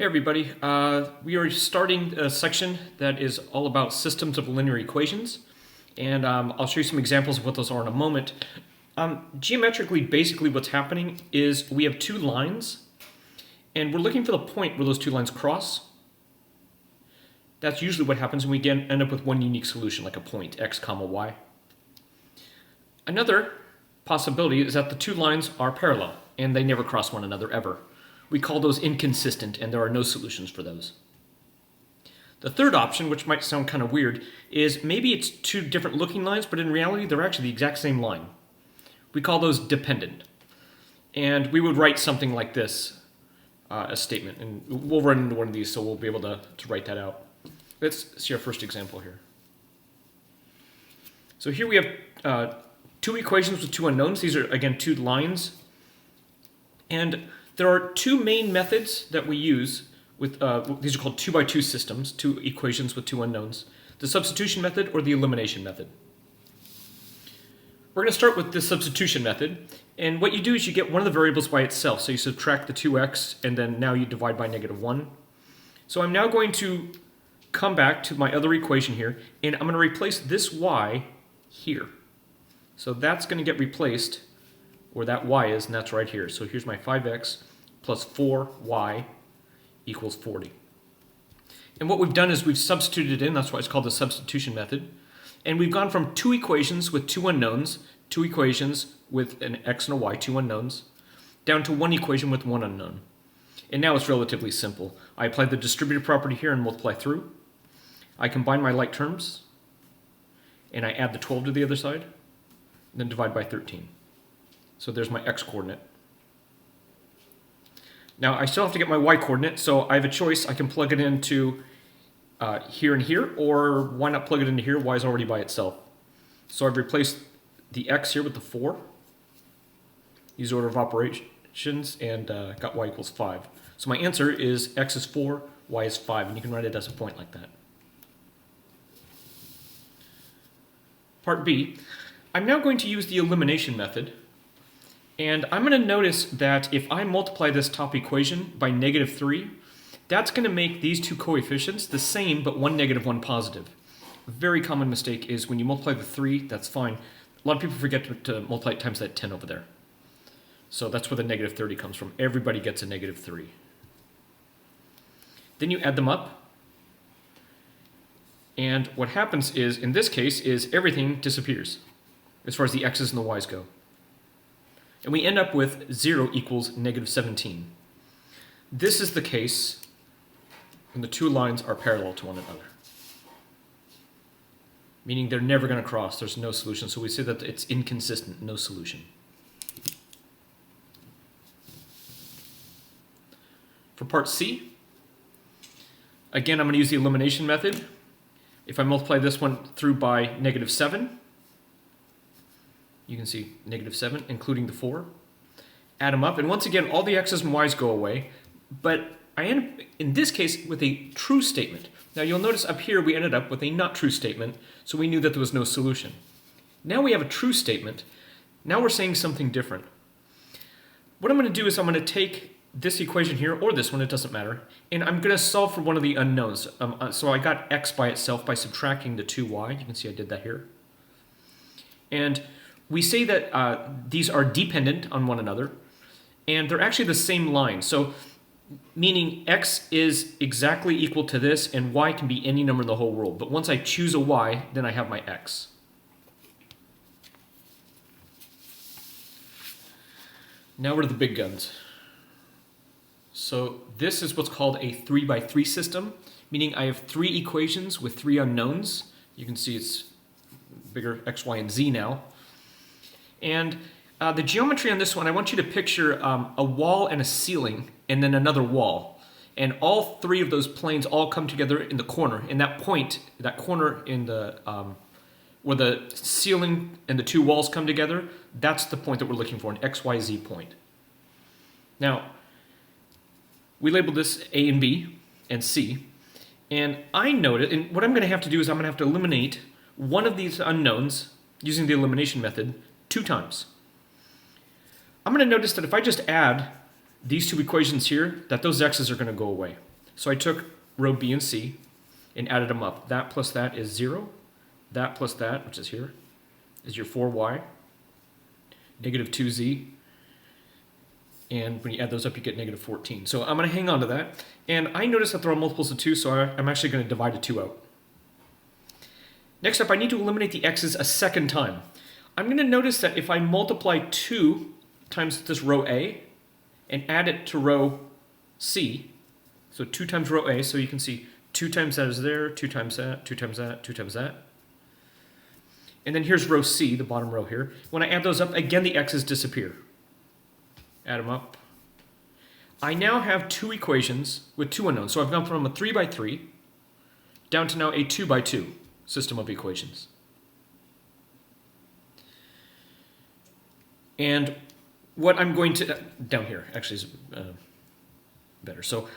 Hey everybody, we are starting a section that is all about systems of linear equations, and I'll show you some examples of what those are in a moment. Geometrically, basically what's happening is we have two lines, and we're looking for the point where those two lines cross. That's usually what happens, and we end up with one unique solution, like a point, x comma y. Another possibility is that the two lines are parallel, and they never cross one another ever. We call those inconsistent, and there are no solutions for those. The third option, which might sound kind of weird, is maybe it's two different looking lines, but in reality they're actually the exact same line. We call those dependent. And we would write something like this, a statement, and we'll run into one of these so we'll be able to write that out. Let's see our first example here. So here we have two equations with two unknowns. These are, again, two lines. And there are two main methods that we use with, these are called 2x2 systems, two equations with two unknowns. The substitution method or the elimination method. We're going to start with the substitution method, and what you do is you get one of the variables by itself. So you subtract the 2x, and then now you divide by -1. So I'm now going to come back to my other equation here, and I'm going to replace this y here. So that's going to get replaced where that y is, and that's right here. So here's my 5x plus 4y equals 40. And what we've done is we've substituted in, that's why it's called the substitution method. And we've gone from two equations with two unknowns, two equations with an x and a y, two unknowns, down to one equation with one unknown. And now it's relatively simple. I apply the distributive property here and multiply through. I combine my like terms, and I add the 12 to the other side, and then divide by 13. So there's my x-coordinate. Now I still have to get my y-coordinate, so I have a choice. I can plug it into here and here, or why not plug it into here? Y is already by itself. So I've replaced the x here with the 4. Use order of operations, and got y equals 5. So my answer is x is 4, y is 5, and you can write it as a point like that. Part B, I'm now going to use the elimination method. And I'm going to notice that if I multiply this top equation by -3, that's going to make these two coefficients the same, but one negative, one positive. A very common mistake is when you multiply the 3, that's fine. A lot of people forget to multiply it times that 10 over there. So that's where the -30 comes from. Everybody gets a -3. Then you add them up. And what happens is, in this case, is everything disappears as far as the x's and the y's go. And we end up with 0 equals -17. This is the case when the two lines are parallel to one another, meaning they're never going to cross. There's no solution. So we say that it's inconsistent, no solution. For part C, again, I'm going to use the elimination method. If I multiply this one through by -7, you can see -7, including the 4. Add them up, and once again, all the x's and y's go away, but I end up, in this case, with a true statement. Now you'll notice up here we ended up with a not true statement, so we knew that there was no solution. Now we have a true statement. Now we're saying something different. What I'm going to do is I'm going to take this equation here, or this one, it doesn't matter, and I'm going to solve for one of the unknowns. So I got x by itself by subtracting the 2y. You can see I did that here. And we say that these are dependent on one another, and they're actually the same line. So, meaning x is exactly equal to this, and y can be any number in the whole world. But once I choose a y, then I have my x. Now we're to the big guns. So this is what's called a 3x3 system, meaning I have 3 equations with 3 unknowns. You can see it's bigger x, y, and z now. And the geometry on this one, I want you to picture a wall and a ceiling, and then another wall. And all 3 of those planes all come together in the corner. And that point, that corner in the where the ceiling and the 2 walls come together, that's the point that we're looking for, an x, y, z point. Now, we labeled this A and B and C. And I noted, and what I'm going to have to do is I'm going to have to eliminate one of these unknowns using the elimination method 2 times. I'm going to notice that if I just add these two equations here, that those x's are going to go away. So I took row B and C and added them up. That plus that is 0. That plus that, which is here, is your 4y, negative 2z. And when you add those up, you get negative 14. So I'm going to hang on to that. And I notice that there are multiples of 2, so I'm actually going to divide a 2 out. Next up, I need to eliminate the x's a second time. I'm going to notice that if I multiply 2 times this row A and add it to row C, so 2 times row A, so you can see 2 times that is there, 2 times that, 2 times that, 2 times that. And then here's row C, the bottom row here. When I add those up, again the x's disappear. Add them up. I now have 2 equations with 2 unknowns. So I've gone from a 3 by 3 down to now a 2 by 2 system of equations. And what I'm going to, down here actually is better. So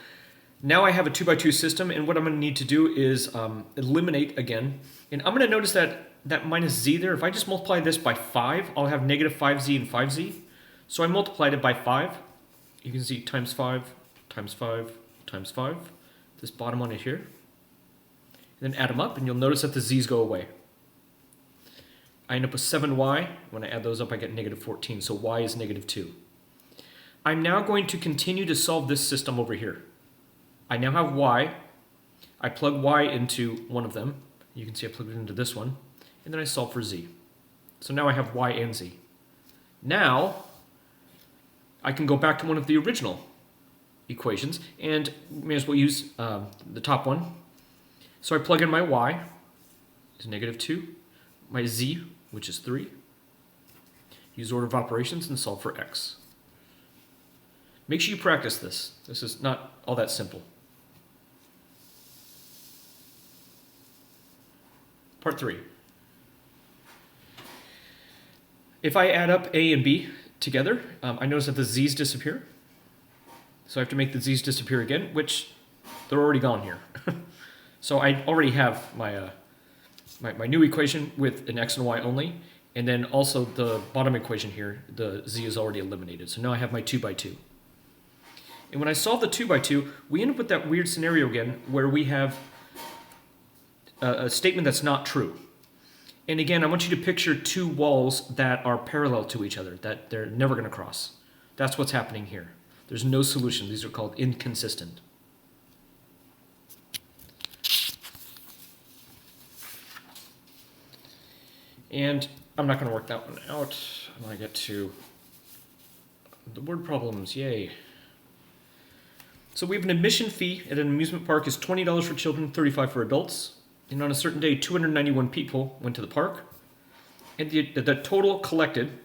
now I have a 2 by 2 system, and what I'm going to need to do is eliminate again. And I'm going to notice that minus z there, if I just multiply this by 5, I'll have negative 5z and 5z. So I multiplied it by 5. You can see times 5, times 5, times 5. This bottom one is here. And then add them up, and you'll notice that the z's go away. I end up with 7y. When I add those up, I get negative 14. So y is negative 2. I'm now going to continue to solve this system over here. I now have y. I plug y into one of them. You can see I plugged it into this one. And then I solve for z. So now I have y and z. Now, I can go back to one of the original equations, and may as well use the top one. So I plug in my y, is negative 2, my z, which is 3, use order of operations, and solve for x. Make sure you practice this. This is not all that simple. Part 3. If I add up a and b together, I notice that the z's disappear. So I have to make the z's disappear again, which they're already gone here. So I already have my, my new equation with an x and y only, and then also the bottom equation here, the z is already eliminated. So now I have my 2 by 2. And when I solve the 2 by 2, we end up with that weird scenario again where we have a statement that's not true. And again, I want you to picture 2 walls that are parallel to each other, that they're never going to cross. That's what's happening here. There's no solution. These are called inconsistent. And I'm not going to work that one out. I'm going to get to the word problems. Yay. So we have an admission fee at an amusement park is $20 for children, $35 for adults. And on a certain day, 291 people went to the park. And the total collected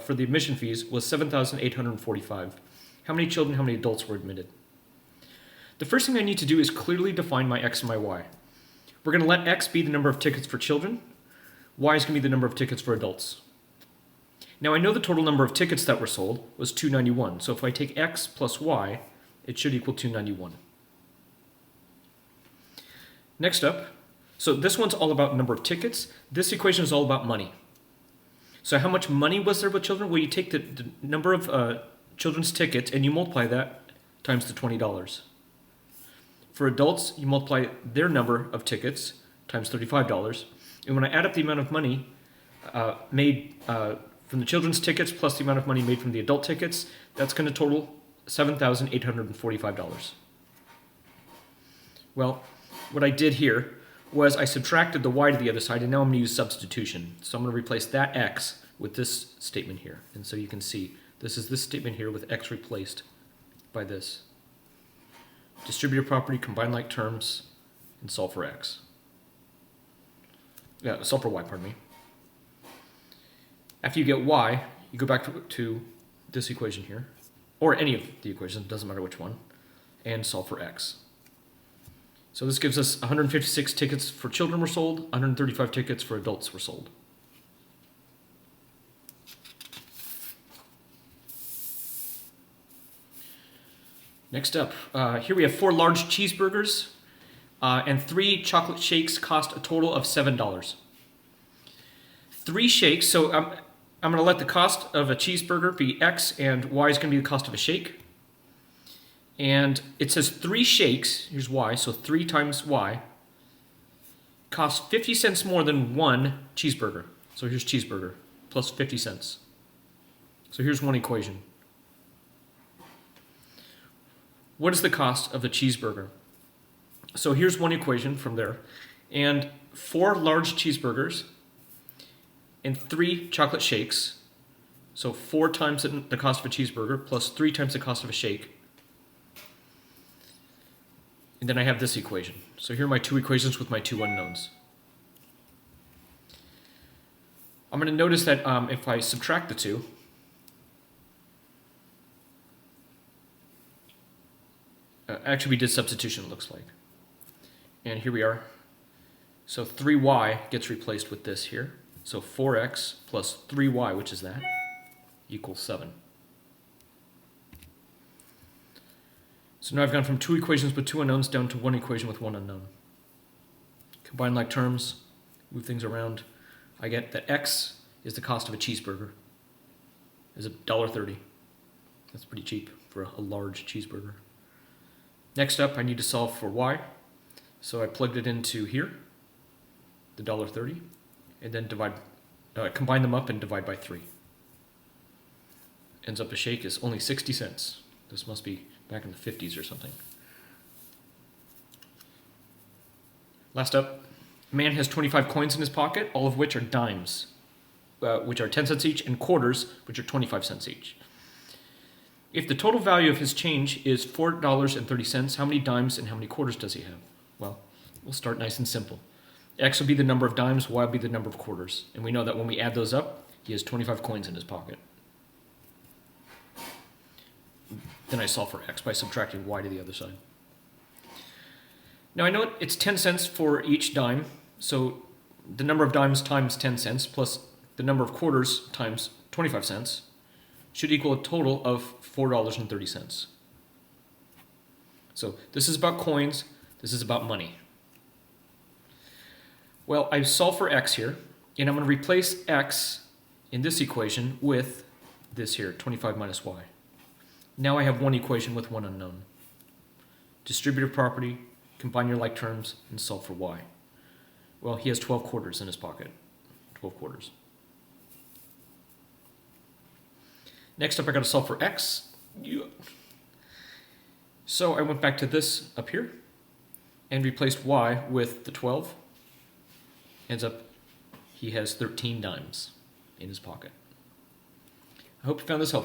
for the admission fees was $7,845. How many children, how many adults were admitted? The first thing I need to do is clearly define my x and my y. We're going to let x be the number of tickets for children. Y is going to be the number of tickets for adults. Now I know the total number of tickets that were sold was 291. So if I take x plus y, it should equal 291. Next up, so this one's all about number of tickets. This equation is all about money. So how much money was there with children? Well, you take the number of children's tickets and you multiply that times the $20. For adults, you multiply their number of tickets times $35. And when I add up the amount of money made from the children's tickets plus the amount of money made from the adult tickets, that's going to total $7,845. Well, what I did here was I subtracted the y to the other side, and now I'm going to use substitution. So I'm going to replace that x with this statement here. And so you can see this is this statement here with x replaced by this. Distributive property, combine like terms, and solve for x. Yeah, solve for y, pardon me. After you get y, you go back to this equation here, or any of the equations, doesn't matter which one, and solve for x. So this gives us 156 tickets for children were sold, 135 tickets for adults were sold. Next up, here we have 4 large cheeseburgers and 3 chocolate shakes cost a total of $7. 3 shakes, so I'm going to let the cost of a cheeseburger be x and y is going to be the cost of a shake. And it says 3 shakes, here's y, so 3 times y, costs 50 cents more than 1 cheeseburger. So here's cheeseburger, plus 50 cents. So here's one equation. What is the cost of the cheeseburger? So here's one equation from there. And 4 large cheeseburgers and 3 chocolate shakes. So 4 times the cost of a cheeseburger plus 3 times the cost of a shake. And then I have this equation. So here are my 2 equations with my 2 unknowns. I'm going to notice that if I subtract the 2, actually we did substitution, it looks like. And here we are. So 3y gets replaced with this here. So 4x plus 3y, which is that, equals 7. So now I've gone from 2 equations with 2 unknowns down to 1 equation with 1 unknown. Combine like terms, move things around. I get that x is the cost of a cheeseburger. Is $1.30. That's pretty cheap for a large cheeseburger. Next up, I need to solve for y. So I plugged it into here, the $1.30, and then combine them up and divide by 3. Ends up a shake is only 60 cents. This must be back in the 50s or something. Last up, a man has 25 coins in his pocket, all of which are dimes, which are 10 cents each, and quarters, which are 25 cents each. If the total value of his change is $4.30, how many dimes and how many quarters does he have? Well, we'll start nice and simple. X will be the number of dimes, Y will be the number of quarters. And we know that when we add those up, he has 25 coins in his pocket. Then I solve for X by subtracting Y to the other side. Now I know it's 10 cents for each dime, so the number of dimes times 10 cents plus the number of quarters times 25 cents should equal a total of $4.30. So this is about coins, this is about money. Well, I solve for X here, and I'm going to replace X in this equation with this here, 25 minus Y. Now I have 1 equation with 1 unknown. Distributive property, combine your like terms, and solve for Y. Well, he has 12 quarters in his pocket. 12 quarters. Next up, I got to solve for X. So I went back to this up here and replaced Y with the 12. Ends up, he has 13 dimes in his pocket. I hope you found this helpful.